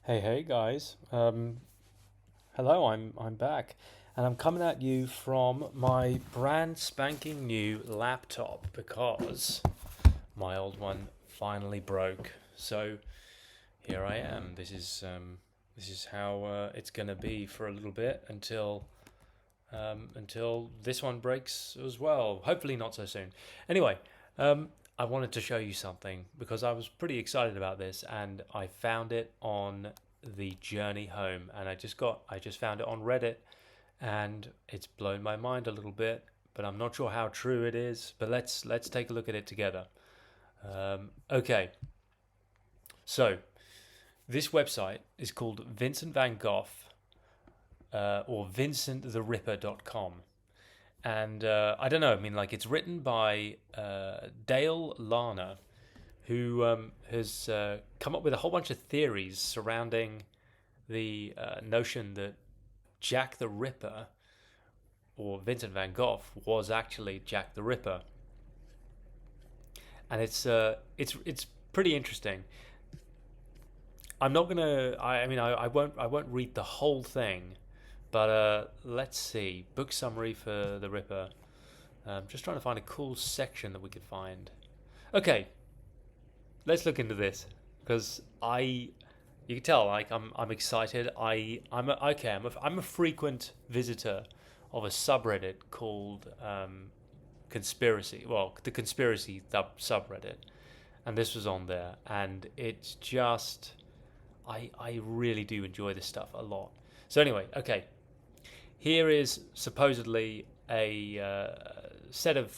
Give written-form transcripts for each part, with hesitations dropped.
Hey guys. Hello, I'm back, and I'm coming at you from my brand spanking new laptop because my old one finally broke. So here I am. This is how it's gonna be for a little bit until this one breaks as well. Hopefully not so soon. Anyway, I wanted to show you something because I was pretty excited about this, and I found it on the journey home, and I just found it on Reddit, and it's blown my mind a little bit. But I'm not sure how true it is. But let's take a look at it together. Okay, so this website is called Vincent van Gogh or VincentTheRipper.com. And I don't know. I mean, like it's written by Dale Larner, who has come up with a whole bunch of theories surrounding the notion that Jack the Ripper or Vincent van Gogh was actually Jack the Ripper, and it's pretty interesting. I'm not gonna. I mean, I won't read the whole thing, but let's see. Book summary for the Ripper. Just trying to find a cool section that we could find. Okay, let's look into this because you can tell like I'm excited. I'm a frequent visitor of a subreddit called conspiracy. Well, the conspiracy subreddit, and this was on there, and it's just I really do enjoy this stuff a lot. So anyway, okay, here is supposedly a set of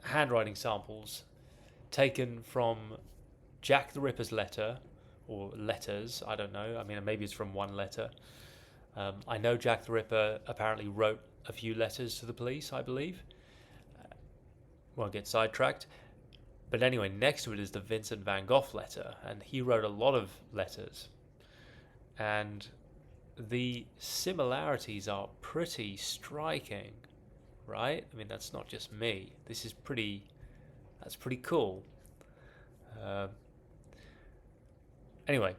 handwriting samples taken from Jack the Ripper's letter or letters. I don't know. I mean, maybe it's from one letter. I know Jack the Ripper apparently wrote a few letters to the police, I believe. Won't get sidetracked. But anyway, next to it is the Vincent van Gogh letter, and he wrote a lot of letters. And the similarities are pretty striking, right? I mean, that's not just me. That's pretty cool. Uh, anyway,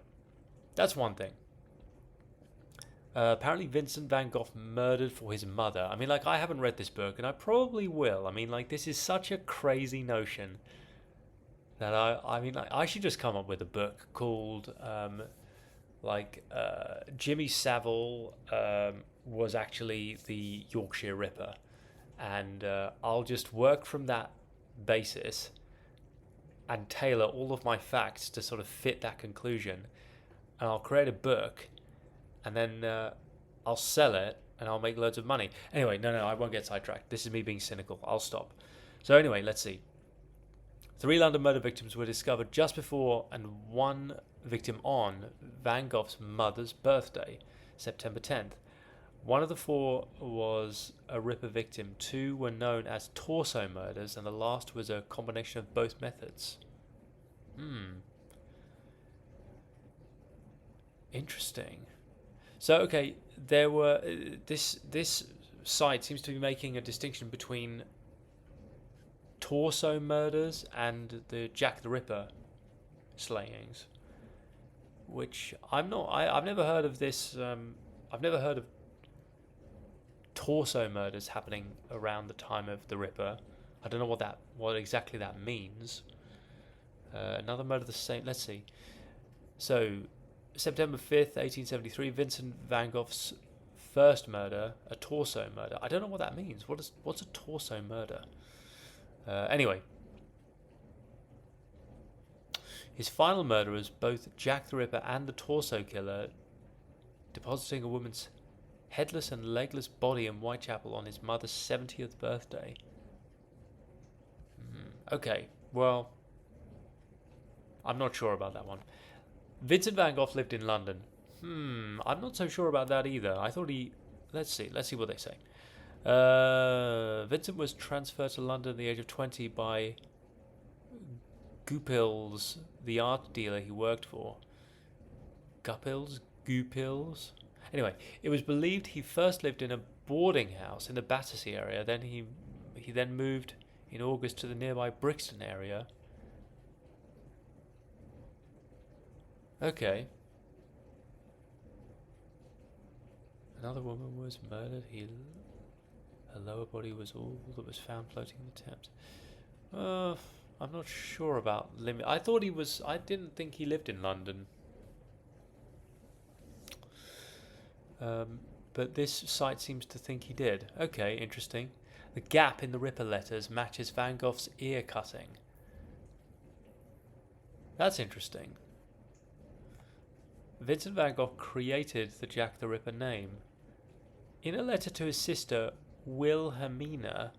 that's one thing. Apparently, Vincent van Gogh murdered for his mother. I mean, like, I haven't read this book, and I probably will. I mean, like, this is such a crazy notion that I mean, like, I should just come up with a book called, Jimmy Savile was actually the Yorkshire Ripper, and I'll just work from that basis and tailor all of my facts to sort of fit that conclusion, and I'll create a book and then I'll sell it and I'll make loads of money. Anyway, no, I won't get sidetracked. This is me being cynical. I'll stop. So anyway, let's see. Three London murder victims were discovered just before and one victim on Van Gogh's mother's birthday, September 10th. One of the four was a Ripper victim. Two were known as torso murders, and the last was a combination of both methods. Hmm, interesting. So okay, there were this site seems to be making a distinction between torso murders and the Jack the Ripper slayings, which I'm not. I've never heard of this. I've never heard of torso murders happening around the time of the Ripper. I don't know what exactly that means. Another murder the same. Let's see. So September 5th, 1873, Vincent van Gogh's first murder, a torso murder. I don't know what that means. What's a torso murder? Anyway, his final murder was both Jack the Ripper and the torso killer, depositing a woman's headless and legless body in Whitechapel on his mother's 70th birthday. Okay, well, I'm not sure about that one. Vincent van Gogh lived in London. I'm not so sure about that either. I thought he. Let's see what they say. Vincent was transferred to London at the age of 20 by Goupils, the art dealer he worked for. Goupils. Anyway, it was believed he first lived in a boarding house in the Battersea area. Then he then moved in August to the nearby Brixton area. Okay, Another woman was murdered. Her lower body was all that was found floating in the Thames. I'm not sure about limit. I thought he was. I didn't think he lived in London. But this site seems to think he did. Okay, interesting. The gap in the Ripper letters matches Van Gogh's ear cutting. That's interesting. Vincent van Gogh created the Jack the Ripper name. In a letter to his sister Wilhelmina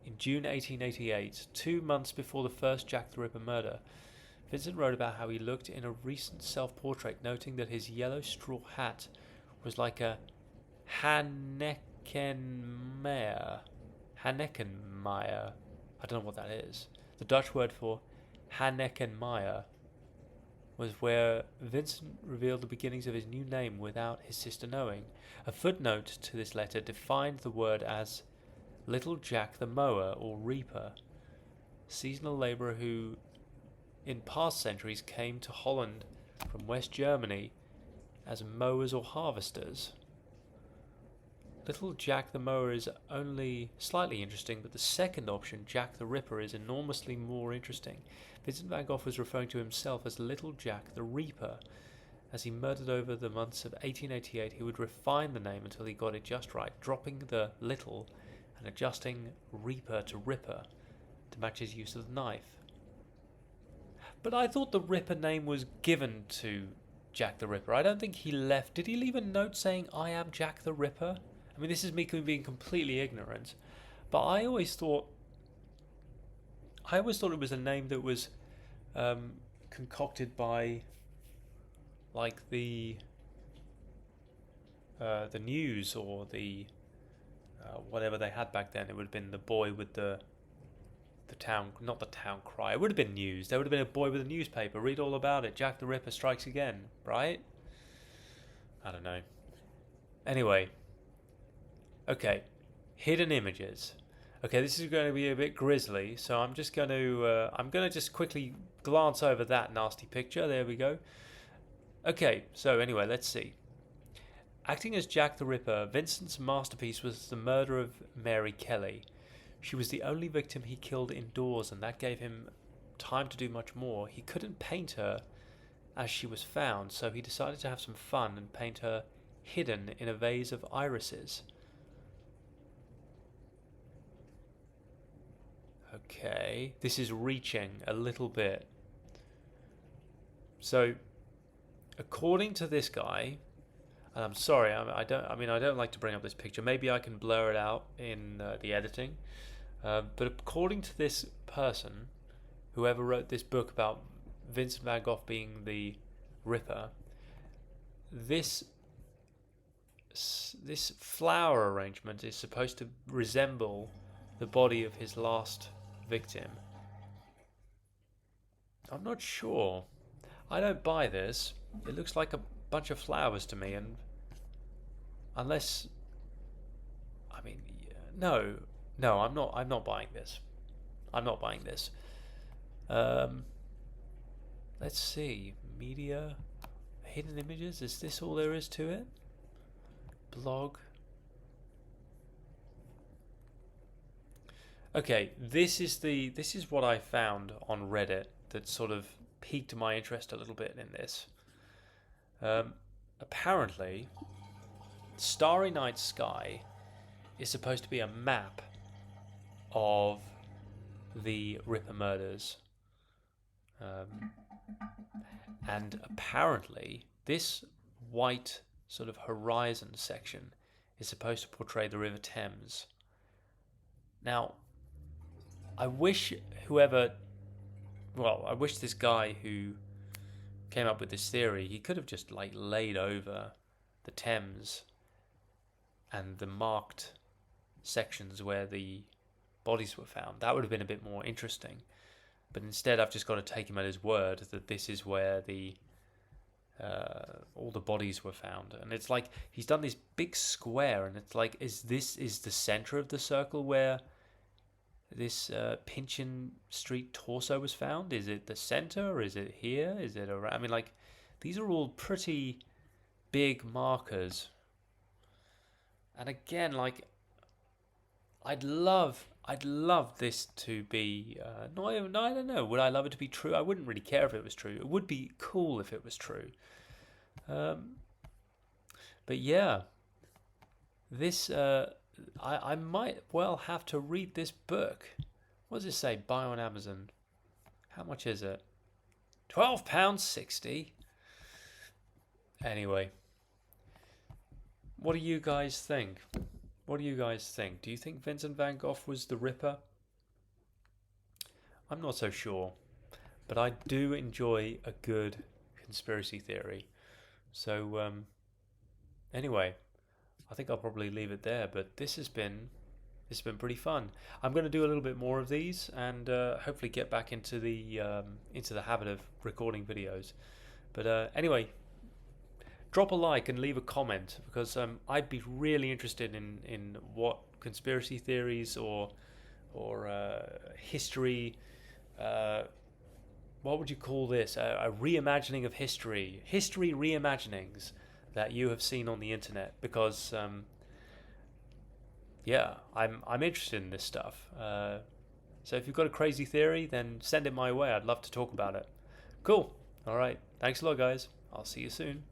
in June 1888, 2 months before the first Jack the Ripper murder, Vincent wrote about how he looked in a recent self-portrait, noting that his yellow straw hat was like a Hanekenmeyer. Hanekenmeyer. I don't know what that is. The Dutch word for Hanekenmeyer was where Vincent revealed the beginnings of his new name without his sister knowing. A footnote to this letter defined the word as Little Jack the Mower or Reaper, seasonal labourer who in past centuries came to Holland from West Germany as mowers or harvesters. Little Jack the Mower is only slightly interesting, but the second option, Jack the Ripper, is enormously more interesting. Vincent van Gogh was referring to himself as Little Jack the Reaper. As he murdered over the months of 1888, he would refine the name until he got it just right, dropping the little and adjusting Reaper to Ripper to match his use of the knife. But I thought the Ripper name was given to Jack the Ripper. I don't think he left. Did he leave a note saying, "I am Jack the Ripper"? I mean, this is me being completely ignorant, but I always thought it was a name that was concocted by, like, the news or the whatever they had back then. It would have been the boy with the town, not the town cry. It would have been news. There would have been a boy with a newspaper. Read all about it. Jack the Ripper strikes again, right? I don't know. Anyway. Okay, hidden images. Okay, this is going to be a bit grisly, so I'm just going to just quickly glance over that nasty picture. There we go. Okay, so anyway, let's see. Acting as Jack the Ripper, Vincent's masterpiece was the murder of Mary Kelly. She was the only victim he killed indoors, and that gave him time to do much more. He couldn't paint her as she was found, so he decided to have some fun and paint her hidden in a vase of irises. Okay, this is reaching a little bit. So, according to this guy, and I'm sorry, I don't like to bring up this picture. Maybe I can blur it out in the editing. But according to this person, whoever wrote this book about Vincent van Gogh being the Ripper, this flower arrangement is supposed to resemble the body of his last victim. I'm not sure. I don't buy this. It looks like a bunch of flowers to me, and unless, I mean, no, I'm not buying this. I'm not buying this. Let's see. Media, hidden images. Is this all there is to it? Blog. Okay, this is what I found on Reddit that sort of piqued my interest a little bit in this. Apparently, Starry Night Sky is supposed to be a map of the Ripper murders. And apparently, this white sort of horizon section is supposed to portray the River Thames. Now, I wish this guy who came up with this theory, he could have just like laid over the Thames and the marked sections where the bodies were found. That would have been a bit more interesting. But instead, I've just got to take him at his word that this is where all the bodies were found. And it's like he's done this big square, and it's like, is the center of the circle where this Pinchin Street torso was found? Is it the center, or is it here? Is it around? I mean, like, these are all pretty big markers. And again, like I'd love this to be not even, I don't know, would I love it to be true? I wouldn't really care if it was true. It would be cool if it was true. Um, but yeah, this I might well have to read this book. What does it say? Buy on Amazon. How much is it? £12.60. Anyway, what do you guys think? What do you guys think? Do you think Vincent van Gogh was the Ripper? I'm not so sure, but I do enjoy a good conspiracy theory. So anyway, I think I'll probably leave it there. But this has been pretty fun. I'm going to do a little bit more of these and hopefully get back into the habit of recording videos. But anyway, drop a like and leave a comment because I'd be really interested in what conspiracy theories or history. What would you call this? A reimagining of history reimaginings that you have seen on the internet because yeah, I'm interested in this stuff. So if you've got a crazy theory, then send it my way. I'd love to talk about it. Cool. All right. Thanks a lot, guys. I'll see you soon.